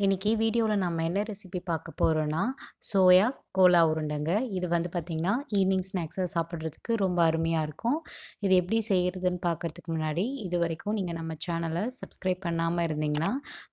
இன்றைக்கி வீடியோவில் நம்ம என்ன ரெசிபி பார்க்க போகிறோன்னா சோயா கோலா உருண்டைங்க. இது வந்து பார்த்திங்கன்னா ஈவினிங் ஸ்நாக்ஸாக சாப்பிட்றதுக்கு ரொம்ப அருமையாக இருக்கும். இது எப்படி செய்கிறதுன்னு பார்க்குறதுக்கு முன்னாடி இது வரைக்கும் நீங்கள் நம்ம சேனலை சப்ஸ்கிரைப் பண்ணாமல் இருந்தீங்கன்னா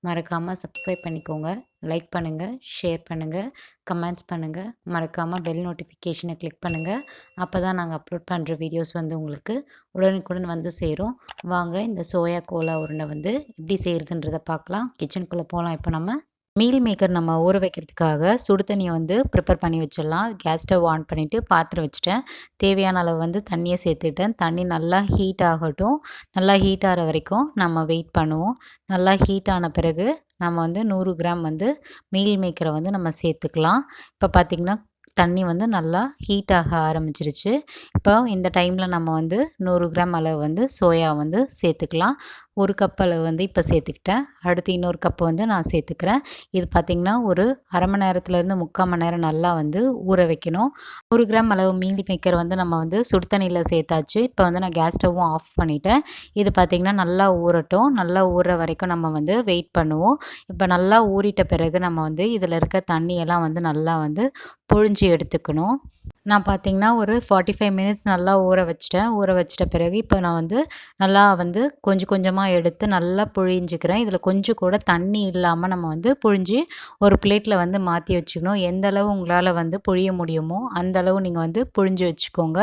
மறக்காமல் சப்ஸ்கிரைப் பண்ணிக்கோங்க. லைக் பண்ணுங்கள், ஷேர் பண்ணுங்கள், கமெண்ட்ஸ் பண்ணுங்கள். மறக்காமல் பெல் நோட்டிஃபிகேஷனை கிளிக் பண்ணுங்கள். அப்போ தான் நாங்கள் அப்லோட் பண்ணுற வீடியோஸ் வந்து உங்களுக்கு உடனுக்குடன் வந்து சேரும். வாங்க இந்த சோயா கோலா உருண்டை வந்து எப்படி செய்கிறதுன்றதை பார்க்கலாம். கிச்சனுக்குள்ளே போகலாம். இப்போ நம்ம மீல் மேக்கர் நம்ம ஊற வைக்கிறதுக்காக சுடு தண்ணியை வந்து ப்ரிப்பேர் பண்ணி வச்சிடலாம். கேஸ் ஸ்டவ் ஆன் பண்ணிவிட்டு பாத்திரம் வச்சுட்டேன். தேவையான அளவு வந்து தண்ணியை சேர்த்துட்டேன். தண்ணி நல்லா ஹீட் ஆகட்டும். நல்லா ஹீட் ஆகிற வரைக்கும் நம்ம வெயிட் பண்ணுவோம். நல்லா ஹீட் ஆன பிறகு நம்ம வந்து 100 கிராம் வந்து மீல் மேக்கரை வந்து நம்ம சேர்த்துக்கலாம். இப்போ பார்த்திங்கன்னா தண்ணி வந்து நல்லா ஹீட் ஆக ஆரம்பிச்சிருச்சு. இப்போ இந்த டைமில் நம்ம வந்து 100 கிராம் அளவு வந்து சோயா வந்து சேர்த்துக்கலாம். 1 கப் அளவு வந்து இப்போ சேர்த்துக்கிட்டேன். அடுத்து இன்னொரு கப்பு வந்து நான் சேர்த்துக்கிறேன். இது பார்த்திங்கன்னா ஒரு அரை மணி நேரத்துலேருந்து 3/4 மணி நேரம் நல்லா வந்து ஊற வைக்கணும். 100 கிராம் அளவு மீல் மேக்கர் வந்து நம்ம வந்து சுடு தண்ணியில் சேர்த்தாச்சு. இப்போ வந்து நான் கேஸ் ஸ்டவ்வும் ஆஃப் பண்ணிவிட்டேன். இது பார்த்திங்கன்னா நல்லா ஊறட்டும். நல்லா ஊறுற வரைக்கும் நம்ம வந்து வெயிட் பண்ணுவோம். இப்போ நல்லா ஊறிட்ட பிறகு நம்ம வந்து இதில் இருக்க தண்ணியெல்லாம் வந்து நல்லா வந்து புழிஞ்சு எடுத்துக்கணும். நான் பார்த்திங்கன்னா ஒரு 45 மினிட்ஸ் நல்லா ஊற வச்சிட்டேன். ஊற வச்சிட்ட பிறகு இப்போ நான் வந்து நல்லா வந்து கொஞ்சம் கொஞ்சமாக எடுத்து நல்லா புழிஞ்சிக்கிறேன். இதில் கொஞ்சம் கூட தண்ணி இல்லாமல் நம்ம வந்து புழிஞ்சு ஒரு பிளேட்டில் வந்து மாற்றி வச்சுக்கணும். எந்த அளவு உங்களால் வந்து புழிய முடியுமோ அந்த அளவு நீங்கள் வந்து புழிஞ்சு வச்சுக்கோங்க.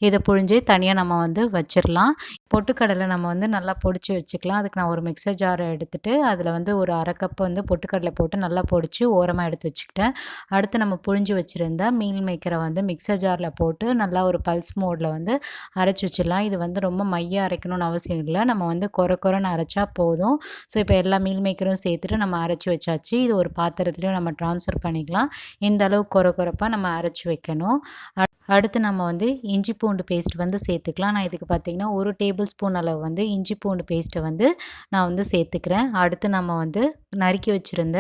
இதை புழிஞ்சு தனியாக நம்ம வந்து வச்சிடலாம். பொட்டுக்கடலை நம்ம வந்து நல்லா பொடிச்சு வச்சுக்கலாம். அதுக்கு நான் ஒரு மிக்சர் ஜாரை எடுத்துகிட்டு அதில் வந்து ஒரு அரை கப்பு வந்து பொட்டுக்கடலை போட்டு நல்லா பொடிச்சு ஓரமாக எடுத்து வச்சுக்கிட்டேன். அடுத்து நம்ம புழிஞ்சு வச்சுருந்த மீல் மேக்கரை வந்து மிக்சர் ஜாரில் போட்டு நல்லா ஒரு பல்ஸ் மோடில் வந்து அரைச்சி வச்சிடலாம். இது வந்து ரொம்ப மையாக அரைக்கணும்னு அவசியம் இல்லை. நம்ம வந்து கொரன்னு அரைச்சா போதும். ஸோ இப்போ எல்லா மீல் மேக்கரும் சேர்த்துட்டு நம்ம அரைச்சி வச்சாச்சு. இது ஒரு பாத்திரத்துலையும் நம்ம ட்ரான்ஸ்ஃபர் பண்ணிக்கலாம். இந்த அளவு கொரப்பாக நம்ம அரைச்சி வைக்கணும். அடுத்து நம்ம வந்து இஞ்சி பூண்டு பேஸ்ட் வந்து சேர்த்துக்கலாம். நான் இதுக்கு பார்த்திங்கன்னா 1 டேபிள் ஸ்பூன் அளவு வந்து இஞ்சி பூண்டு பேஸ்ட்டை வந்து நான் வந்து சேர்த்துக்கிறேன். அடுத்து நம்ம வந்து நறுக்கி வச்சுருந்த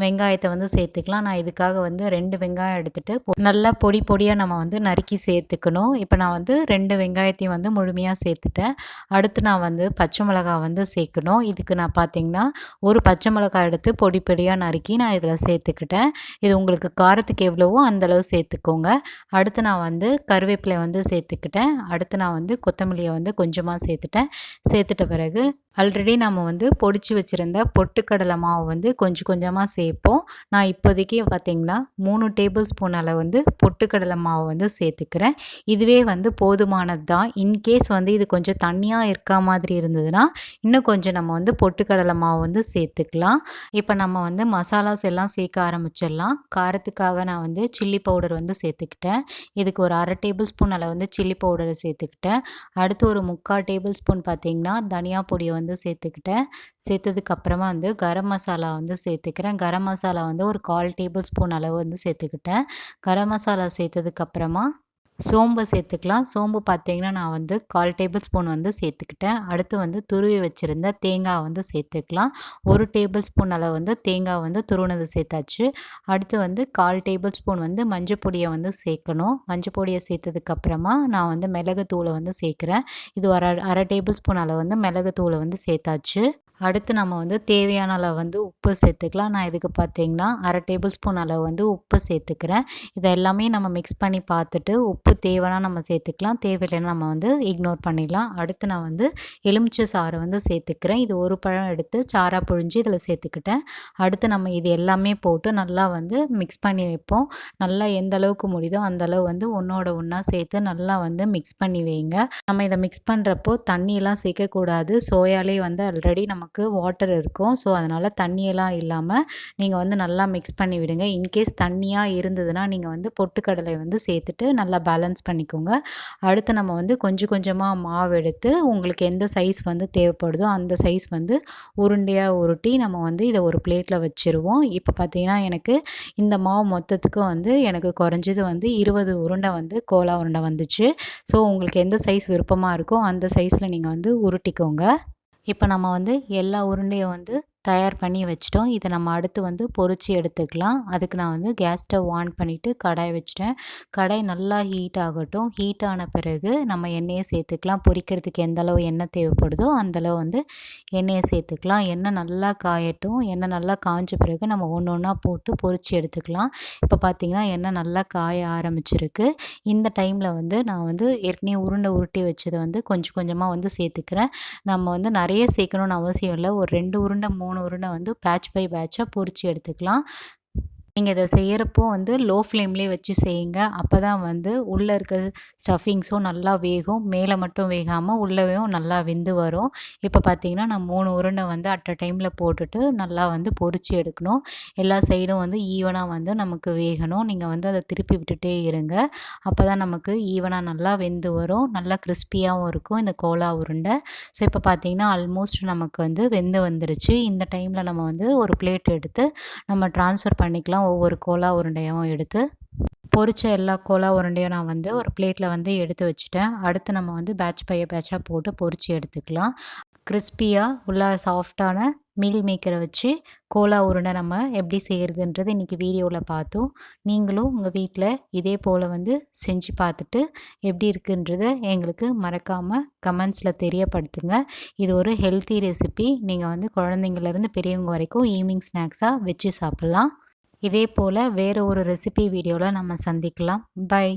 வெங்காயத்தை வந்து சேர்த்துக்கலாம். நான் இதுக்காக வந்து 2 வெங்காயம் எடுத்துகிட்டு நல்லா பொடியாக நம்ம வந்து நறுக்கி சேர்த்துக்கணும். இப்போ நான் வந்து 2 வெங்காயத்தையும் வந்து முழுமையாக சேர்த்துட்டேன். அடுத்து நான் வந்து பச்சை மிளகாய் வந்து சேர்க்கணும். இதுக்கு நான் பார்த்திங்கன்னா ஒரு பச்சை மிளகாய் எடுத்து பொடியாக நறுக்கி நான் இதில் சேர்த்துக்கிட்டேன். இது உங்களுக்கு காரத்துக்கு எவ்வளவோ அந்தளவு சேர்த்துக்கோங்க. அடுத்து நான் வந்து கருவேப்பிலை வந்து சேர்த்துக்கிட்டேன். அடுத்து நான் வந்து கொத்தமல்லியை வந்து கொஞ்சமாக சேர்த்துட்ட பிறகு ஆல்ரெடி நம்ம வந்து பொடிச்சு வச்சுருந்த பொட்டுக்கடலை மாவு வந்து கொஞ்சமாக சேர்ப்போம். நான் இப்போதைக்கு பார்த்திங்கன்னா 3 டேபிள் ஸ்பூன் அளவு வந்து பொட்டுக்கடலை மாவு வந்து சேர்த்துக்கிறேன். இதுவே வந்து போதுமானது தான். இன்கேஸ் வந்து இது கொஞ்சம் தண்ணியாக இருக்க மாதிரி இருந்ததுன்னா இன்னும் கொஞ்சம் நம்ம வந்து பொட்டுக்கடலை மாவு வந்து சேர்த்துக்கலாம். இப்போ நம்ம வந்து மசாலாஸ் எல்லாம் சேர்க்க ஆரம்பிச்சிடலாம். காரத்துக்காக நான் வந்து சில்லி பவுடர் வந்து சேர்த்துக்கிட்டேன். இதுக்கு ஒரு அரை டேபிள் ஸ்பூன் அளவு வந்து சில்லி பவுடரை சேர்த்துக்கிட்டேன். அடுத்து ஒரு 3/4 டேபிள் ஸ்பூன் பார்த்திங்கன்னா தனியா பொடியை வந்து சேர்த்துக்கிட்டேன். சேர்த்ததுக்கப்புறமா வந்து கரம் மசாலா வந்து சேர்த்துக்கிறேன். கரம் மசாலா வந்து ஒரு 1/4 டேபிள் ஸ்பூன் அளவு வந்து சேர்த்துக்கிட்டேன். கரம் மசாலா சேர்த்ததுக்கப்புறமா சோம்பு சேர்த்துக்கலாம். சோம்பு பார்த்திங்கன்னா நான் வந்து 1/4 டேபிள் ஸ்பூன் வந்து சேர்த்துக்கிட்டேன். அடுத்து வந்து துருவி வச்சுருந்த தேங்காய் வந்து சேர்த்துக்கலாம். 1 டேபிள் ஸ்பூன் அளவு வந்து தேங்காய் வந்து துருவினது சேர்த்தாச்சு. அடுத்து வந்து 1/4 டேபிள் ஸ்பூன் வந்து மஞ்சள் பொடியை வந்து சேர்க்கணும். மஞ்சள் பொடியை சேர்த்ததுக்கப்புறமா நான் வந்து மிளகுத்தூளை வந்து சேர்க்குறேன். இது ஒரு அரை டேபிள் ஸ்பூன் அளவு வந்து மிளகுத்தூளை வந்து சேர்த்தாச்சு. அடுத்து நம்ம வந்து தேவையான அளவு வந்து உப்பு சேர்த்துக்கலாம். நான் இதுக்கு பார்த்திங்கன்னா அரை டேபிள் ஸ்பூன் அளவு வந்து உப்பு சேர்த்துக்கிறேன். இதை எல்லாமே நம்ம மிக்ஸ் பண்ணி பார்த்துட்டு உப்பு தேவைன்னா நம்ம சேர்த்துக்கலாம். தேவையில்லைன்னா நம்ம வந்து இக்னோர் பண்ணிடலாம். அடுத்து நான் வந்து எலுமிச்சை சாறு வந்து சேர்த்துக்கிறேன். இது ஒரு பழம் எடுத்து சாராக புழிஞ்சு இதில் சேர்த்துக்கிட்டேன். அடுத்து நம்ம இது எல்லாமே போட்டு நல்லா வந்து மிக்ஸ் பண்ணி வைப்போம். நல்லா எந்த அளவுக்கு முடியுதோ அந்த அளவு வந்து ஒன்றோட ஒன்றா சேர்த்து நல்லா வந்து மிக்ஸ் பண்ணி வைங்க. நம்ம இதை மிக்ஸ் பண்ணுறப்போ தண்ணியெல்லாம் சேர்க்கக்கூடாது. சோயாலே வந்து ஆல்ரெடி நமக்கு வாட்டர் இருக்கும். ஸோ அதனால் தண்ணியெல்லாம் இல்லாமல் நீங்கள் வந்து நல்லா மிக்ஸ் பண்ணி விடுங்க. இன்கேஸ் தண்ணியாக இருந்ததுன்னா நீங்கள் வந்து பொட்டுக்கடலை வந்து சேர்த்துட்டு நல்லா பேலன்ஸ் பண்ணிக்கோங்க. அடுத்து நம்ம வந்து கொஞ்சமாக மாவு எடுத்து உங்களுக்கு எந்த சைஸ் வந்து தேவைப்படுதோ அந்த சைஸ் வந்து உருண்டையாக உருட்டி நம்ம வந்து இதை ஒரு பிளேட்டில் வச்சுருவோம். இப்போ பார்த்திங்கன்னா எனக்கு இந்த மாவு மொத்தத்துக்கும் வந்து எனக்கு குறைஞ்சது வந்து 20 உருண்டை வந்து கோலா உருண்டை வந்துச்சு. ஸோ உங்களுக்கு எந்த சைஸ் விருப்பமாக இருக்கோ அந்த சைஸில் நீங்கள் வந்து உருட்டிக்கோங்க. இப்போ நம்ம வந்து எல்லா உருண்டையும் வந்து தயார் பண்ணி வச்சிட்டோம். இதை நம்ம அடுத்து வந்து பொரிச்சு எடுத்துக்கலாம். அதுக்கு நான் வந்து கேஸ் ஸ்டவ் ஆன் பண்ணிவிட்டு கடாய் வச்சிட்டேன். கடாய் நல்லா ஹீட் ஆகட்டும். ஹீட் ஆன பிறகு நம்ம எண்ணெயை சேர்த்துக்கலாம். பொரிக்கிறதுக்கு எந்த அளவு எண்ணெய் தேவைப்படுதோ அந்தளவு வந்து எண்ணெயை சேர்த்துக்கலாம். எண்ணெய் நல்லா காயட்டும். எண்ணெய் நல்லா காய்ஞ்ச பிறகு நம்ம ஒன்று ஒன்றா போட்டு பொரிச்சு எடுத்துக்கலாம். இப்போ பார்த்திங்கன்னா எண்ணெய் நல்லா காய ஆரம்பிச்சிருக்கு. இந்த டைமில் வந்து நான் வந்து ஏற்கனவே உருட்டி வச்சதை வந்து கொஞ்சம் கொஞ்சமாக வந்து சேர்த்துக்கிறேன். நம்ம வந்து நிறைய சேர்க்கணும்னு அவசியம் இல்லை. ஒரு 2 உருண்டை 3 உருண்டை வந்து பேட்ச் பை பேட்சாக பொரிச்சு எடுத்துக்கலாம். நீங்கள் இதை செய்கிறப்போ வந்து லோ ஃப்ளேம்லேயே வச்சு செய்யுங்க. அப்போ தான் வந்து உள்ளே இருக்க ஸ்டஃபிங்ஸும் நல்லா வேகும். மேலே மட்டும் வேகாமல் உள்ளேயும் நல்லா வெந்து வரும். இப்போ பார்த்திங்கன்னா நான் 3 உருண்டை வந்து அட் அ டைமில் போட்டுட்டு நல்லா வந்து பொரிச்சு எடுக்கணும். எல்லா சைடும் வந்து ஈவனாக வந்து நமக்கு வேகணும். நீங்கள் வந்து அதை திருப்பி விட்டுட்டே இருங்க. அப்போ தான் நமக்கு ஈவனாக நல்லா வெந்து வரும். நல்லா கிறிஸ்பியாகவும் இருக்கும் இந்த கோலா உருண்டை. ஸோ இப்போ பார்த்திங்கன்னா ஆல்மோஸ்ட் நமக்கு வந்து வெந்து வந்துருச்சு. இந்த டைமில் நம்ம வந்து ஒரு பிளேட் எடுத்து நம்ம ட்ரான்ஸ்ஃபர் பண்ணிக்கலாம். ஒவ்வொரு கோலா உருண்டையாகவும் எடுத்து பொரிச்ச எல்லா கோலா உருண்டையும் நான் வந்து ஒரு பிளேட்டில் வந்து எடுத்து வச்சுட்டேன். அடுத்து நம்ம வந்து பேட்ச் பை பேட்சாக போட்டு பொரிச்சு எடுத்துக்கலாம். கிறிஸ்பியாக உள்ள சாஃப்டான மீல் மேக்கரை வச்சு கோலா உருண்டை நம்ம எப்படி செய்கிறதுன்றது இன்றைக்கி வீடியோவில் பார்த்தோம். நீங்களும் உங்கள் வீட்டில் இதே போல் வந்து செஞ்சு பார்த்துட்டு எப்படி இருக்குன்றதை எங்களுக்கு மறக்காமல் கமெண்ட்ஸில் தெரியப்படுத்துங்க. இது ஒரு ஹெல்த்தி ரெசிபி. நீங்கள் வந்து குழந்தைங்கள்லேருந்து பெரியவங்க வரைக்கும் ஈவினிங் ஸ்நாக்ஸாக வச்சு சாப்பிட்லாம். இதே போல் வேறு ஒரு ரெசிபி வீடியோவில் நம்ம சந்திக்கலாம். பை.